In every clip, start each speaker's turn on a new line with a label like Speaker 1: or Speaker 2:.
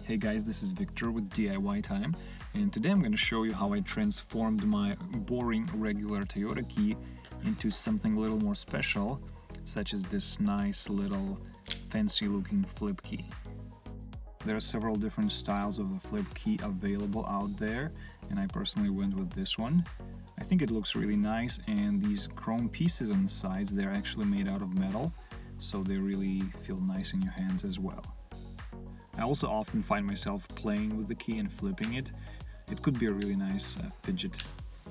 Speaker 1: Hey guys, this is Victor with DIY Time, and today I'm going to show you how I transformed my boring regular Toyota key into something a little more special, such as this nice little fancy looking flip key. There are several different styles of a flip key available out there, and I personally went with this one. I think it looks really nice, and these chrome pieces on the sides, they're actually made out of metal, so they really feel nice in your hands as well. I also often find myself playing with the key and flipping it. It could be a really nice fidget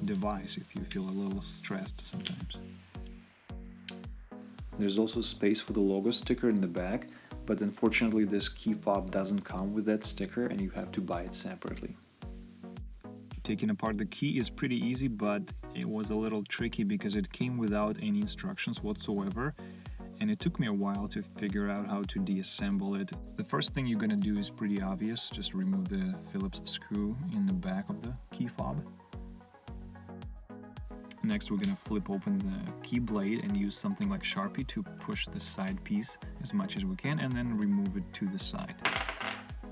Speaker 1: device if you feel a little stressed sometimes. There's also space for the logo sticker in the back, but unfortunately this key fob doesn't come with that sticker and you have to buy it separately. Taking apart the key is pretty easy, but it was a little tricky because it came without any instructions whatsoever. And it took me a while to figure out how to deassemble it. The first thing you're gonna do is pretty obvious, just remove the Phillips screw in the back of the key fob. Next we're gonna flip open the key blade and use something like Sharpie to push the side piece as much as we can and then remove it to the side.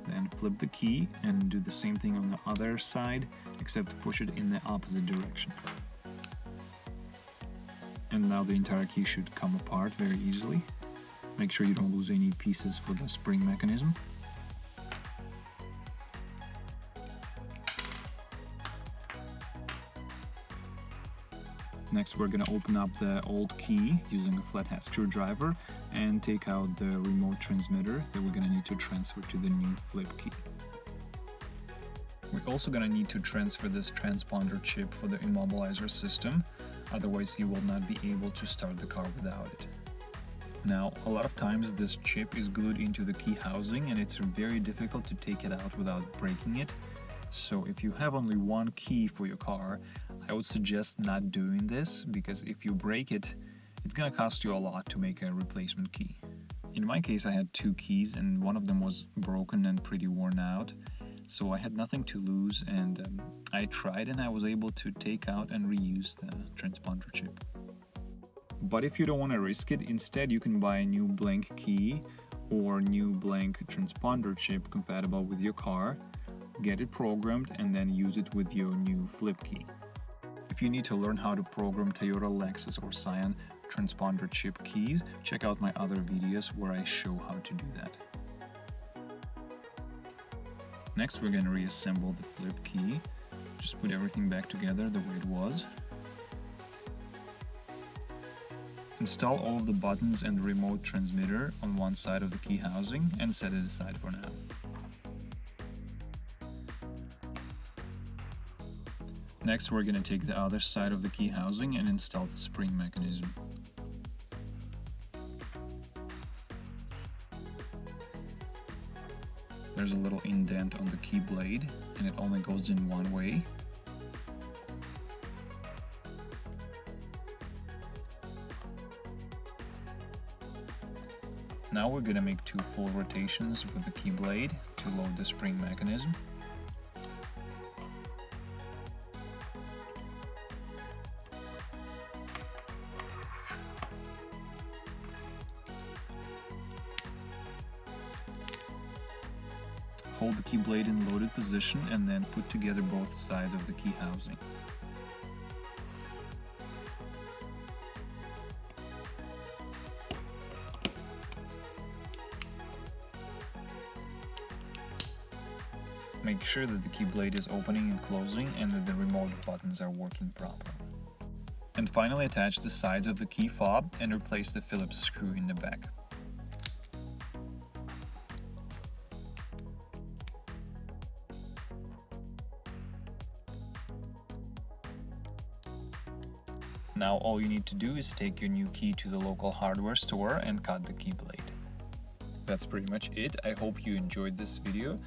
Speaker 1: Then flip the key and do the same thing on the other side, except push it in the opposite direction. And now the entire key should come apart very easily. Make sure you don't lose any pieces for the spring mechanism. Next we're going to open up the old key using a flathead screwdriver and take out the remote transmitter that we're going to need to transfer to the new flip key. We're also going to need to transfer this transponder chip for the immobilizer system, otherwise you will not be able to start the car without it. Now, a lot of times this chip is glued into the key housing and it's very difficult to take it out without breaking it. So if you have only one key for your car, I would suggest not doing this, because if you break it, it's gonna cost you a lot to make a replacement key. In my case, I had two keys and one of them was broken and pretty worn out. So I had nothing to lose, and I tried and I was able to take out and reuse the transponder chip. But if you don't want to risk it, instead you can buy a new blank key or new blank transponder chip compatible with your car, get it programmed and then use it with your new flip key. If you need to learn how to program Toyota, Lexus or Scion transponder chip keys, check out my other videos where I show how to do that. Next we're going to reassemble the flip key. Just put everything back together the way it was. Install all of the buttons and the remote transmitter on one side of the key housing and set it aside for now. Next we're going to take the other side of the key housing and install the spring mechanism. There's a little indent on the key blade and it only goes in one way. Now we're going to make two full rotations with the key blade to load the spring mechanism. Hold the key blade in loaded position and then put together both sides of the key housing. Make sure that the key blade is opening and closing and that the remote buttons are working properly. And finally attach the sides of the key fob and replace the Phillips screw in the back. Now all you need to do is take your new key to the local hardware store and cut the key blade. That's pretty much it. I hope you enjoyed this video.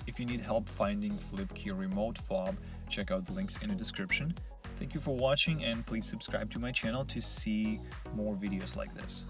Speaker 1: If you need help finding flip key remote fob, check out the links in the description. Thank you for watching and please subscribe to my channel to see more videos like this.